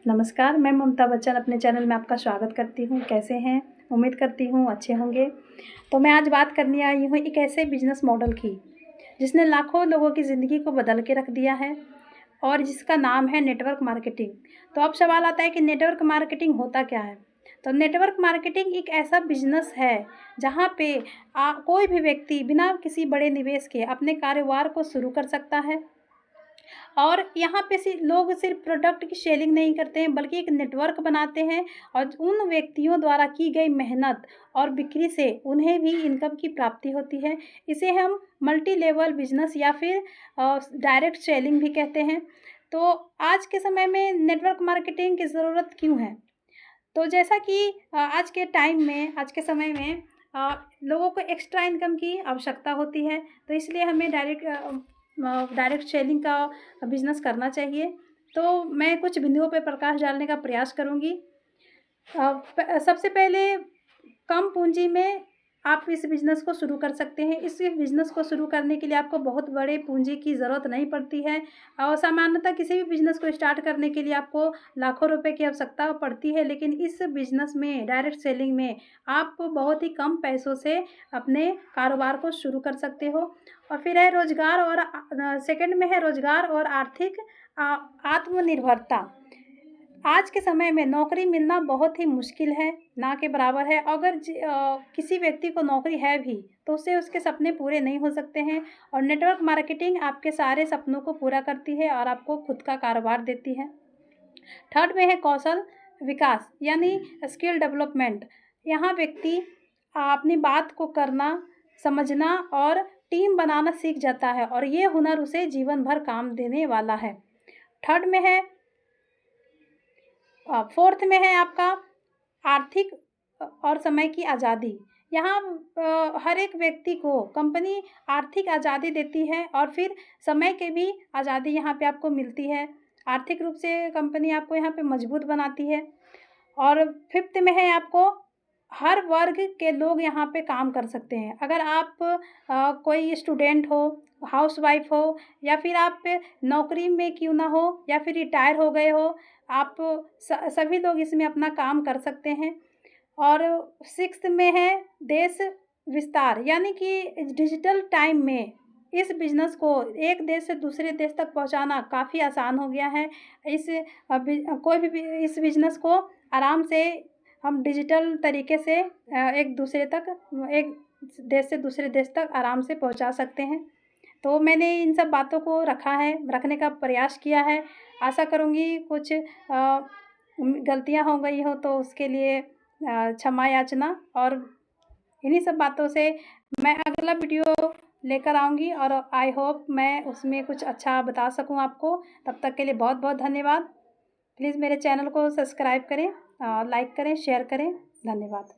नमस्कार, मैं ममता बच्चन अपने चैनल में आपका स्वागत करती हूँ। कैसे हैं? उम्मीद करती हूँ अच्छे होंगे। तो मैं आज बात करने आई हूँ एक ऐसे बिज़नेस मॉडल की, जिसने लाखों लोगों की ज़िंदगी को बदल के रख दिया है और जिसका नाम है नेटवर्क मार्केटिंग। तो अब सवाल आता है कि नेटवर्क मार्केटिंग होता क्या है? तो नेटवर्क मार्केटिंग एक ऐसा बिज़नेस है, जहाँ पे कोई भी व्यक्ति बिना किसी बड़े निवेश के अपने कारोबार को शुरू कर सकता है। और यहाँ पे लोग सिर्फ प्रोडक्ट की सेलिंग नहीं करते हैं, बल्कि एक नेटवर्क बनाते हैं और उन व्यक्तियों द्वारा की गई मेहनत और बिक्री से उन्हें भी इनकम की प्राप्ति होती है। इसे हम मल्टी लेवल बिजनेस या फिर डायरेक्ट सेलिंग भी कहते हैं। तो आज के समय में नेटवर्क मार्केटिंग की ज़रूरत क्यों है? तो जैसा कि आज के टाइम में, आज के समय में लोगों को एक्स्ट्रा इनकम की आवश्यकता होती है, तो इसलिए हमें डायरेक्ट सेलिंग का बिज़नेस करना चाहिए। तो मैं कुछ बिंदुओं पे प्रकाश डालने का प्रयास करूँगी। सबसे पहले कम पूँजी में आप इस बिज़नेस को शुरू कर सकते हैं। इस बिज़नेस को शुरू करने के लिए आपको बहुत बड़े पूँजी की ज़रूरत नहीं पड़ती है और सामान्यतः किसी भी बिज़नेस को स्टार्ट करने के लिए आपको लाखों रुपए की आवश्यकता पड़ती है, लेकिन इस बिज़नेस में, डायरेक्ट सेलिंग में आप बहुत ही कम पैसों से अपने कारोबार को शुरू कर सकते हो। और फिर है रोज़गार और सेकंड में है रोज़गार और आर्थिक आत्मनिर्भरता। आज के समय में नौकरी मिलना बहुत ही मुश्किल है, ना के बराबर है। अगर किसी व्यक्ति को नौकरी है भी, तो उससे उसके सपने पूरे नहीं हो सकते हैं और नेटवर्क मार्केटिंग आपके सारे सपनों को पूरा करती है और आपको खुद का कारोबार देती है। थर्ड में है कौशल विकास यानी स्किल डेवलपमेंट। यहाँ व्यक्ति अपनी बात को करना, समझना और टीम बनाना सीख जाता है और ये हुनर उसे जीवन भर काम देने वाला है। थर्ड में है फोर्थ में है आपका आर्थिक और समय की आज़ादी। यहाँ हर एक व्यक्ति को कंपनी आर्थिक आज़ादी देती है और फिर समय की भी आज़ादी यहाँ पे आपको मिलती है। आर्थिक रूप से कंपनी आपको यहाँ पे मजबूत बनाती है। और फिफ्थ में है आपको हर वर्ग के लोग यहाँ पे काम कर सकते हैं। अगर आप कोई स्टूडेंट हो, हाउसवाइफ हो या फिर आप नौकरी में क्यों ना हो या फिर रिटायर हो गए हो, आप सभी लोग इसमें अपना काम कर सकते हैं। और सिक्स्थ में है देश विस्तार, यानी कि डिजिटल टाइम में इस बिज़नेस को एक देश से दूसरे देश तक पहुंचाना काफ़ी आसान हो गया है। कोई भी इस बिज़नेस को आराम से हम डिजिटल तरीके से एक देश से दूसरे देश तक आराम से पहुंचा सकते हैं। तो मैंने इन सब बातों को रखने का प्रयास किया है। आशा करूँगी कुछ गलतियाँ हो गई हो तो उसके लिए क्षमा याचना। और इन्हीं सब बातों से मैं अगला वीडियो लेकर आऊँगी और आई होप मैं उसमें कुछ अच्छा बता सकूँ आपको। तब तक के लिए बहुत बहुत धन्यवाद। प्लीज़ मेरे चैनल को सब्सक्राइब करें, लाइक करें, शेयर करें। धन्यवाद।